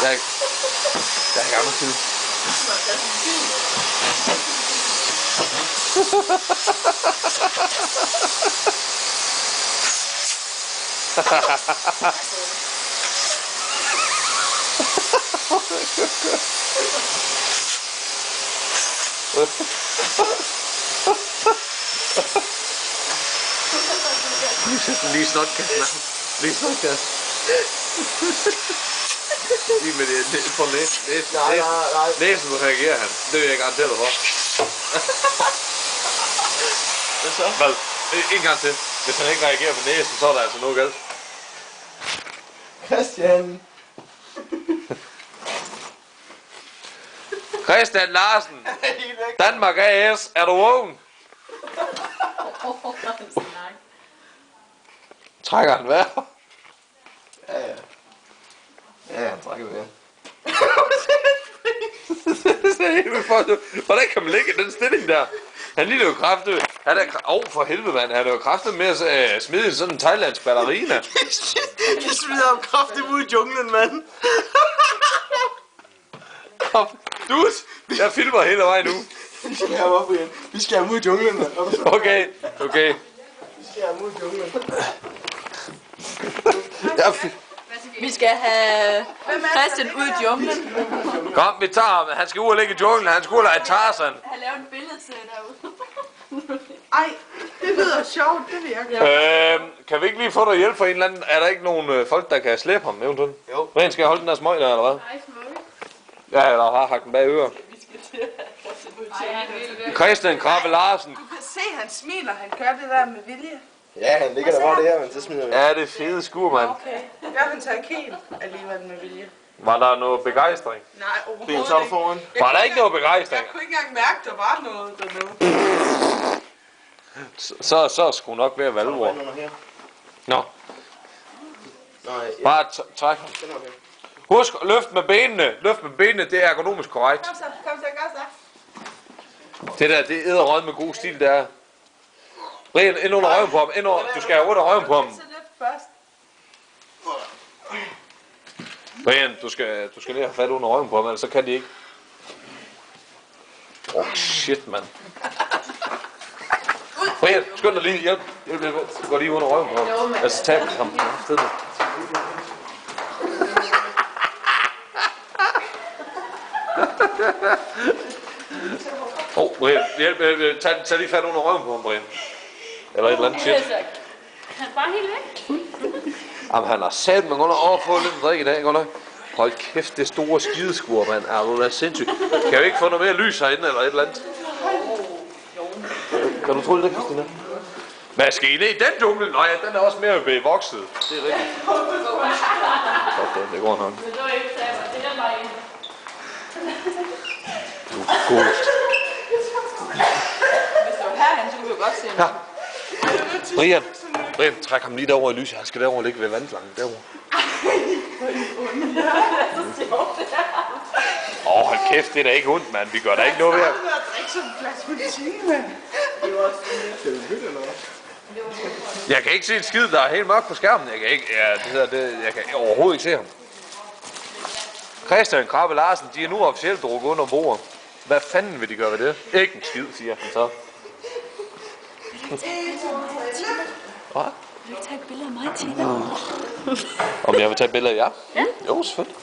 Jeg er i gang med tid. Lige snotkassen. Lige snotkassen. Lige med det på næsen reagerer han. Det vil jeg garantere dig for. Hvad så? Hvad? En gang til. Hvis han ikke reagerer på næsen, så er der altså noget galt. Christian! Christian Larsen! Danmark AS, er du vågen? Trækker han vejr? Ja, han trækker vejr. Hvordan kan man ligge i den stilling der? Han ligner jo kraftigt. Han er for helvede, mand. Han er jo kraftigt med at smide sådan en thailandsk ballerina. De smider ham kraftigt ud i junglen, mand. Dude, jeg filmer hele vejen nu. Vi skal have ham op igen. Vi skal have ham ud i junglen, mand. Okay. Vi skal have ham ud i junglen. Vi skal have Christian ud i junglen. Kom, vi tager ham. Han skal ud og ligge i junglen. Han skal ud og lege Tarzan. Han laver et billede til derude. Ej, det lyder sjovt, det vil jeg gøre. Kan vi ikke lige få dig hjælp for en eller anden? Er der ikke nogen folk, der kan slæbe ham eventuelt? Jo. Ren, skal jeg holde den der smøg der, eller hvad? Nej, smukke. Ja, eller har hakken bag ører. Vi skal til at have Christian ud i junglen. Christian Krabbe Larsen. Du kan se, han smiler, han gør det der med vilje. Ja, han ligger der bare det her, men så smider vi. Ja, det er fede skur, mand. Okay, det gør han så ikke helt alligevel med vilje. Var der noget begejstring? Nej, Ben overhovedet så ikke. foran. Var der ikke noget begejstring? Jeg kunne ikke engang mærke, der var noget dernede. Så skulle nok være valvor. Under her. Nå, Nej, ja. bare træk ham. Den er her. Husk, løft med benene. Løft med benene, det er ergonomisk korrekt. Kom så, gør så. Det der, det er rød med god stil, der. Brian, ind under røven på ham. Du skal have under røven på ham. Så lidt først. Brian, du skal lige have fat under røven på ham, ellers så kan de ikke. Shit, mand. Brian, skynd dig lige. Hjælp. Gå lige under røven på ham. Altså, tab ham. Stedende. Brian, hjælp. Tag lige fat under røven på ham, Brian. Eller et eller andet shit. Han er bare helt væk. Jamen, han har sat mig godt nok få lidt drik i dag, godt nok. Hold kæft, det store skideskur, mand. Er du da sindssygt. Kan vi ikke få noget mere lys herinde, eller et eller andet? Kan du tro det, Christina? Hvad skal I ned i den jungle? Nej, den er også mere bevokset. Det er rigtigt. Godt, det går nok. Men det var ikke sammen. Det er den bare en. Du er godest. Hvis det var herhen, så kunne vi jo godt se ham. Brian, træk ham lige derover i lyset. Han skal derover ligge ved vandslangen. Derovre. Hold kæft, det er da ikke ondt, mand. Vi gør da ikke noget ved. Jeg har drikke sådan en glas politik, mand. Jeg kan ikke se en skid, der er helt mørkt på skærmen. Jeg kan ikke, jeg kan overhovedet ikke se ham. Christian Krabbe Larsen, de er nu officielt drukket under bordet. Hvad fanden vil de gøre ved det? Ikke en skid, siger han så. Hvad? Vil du ikke tage et billede af mig, Tina? Om jeg vil tage et billede af jer? Ja. Jo, selvfølgelig.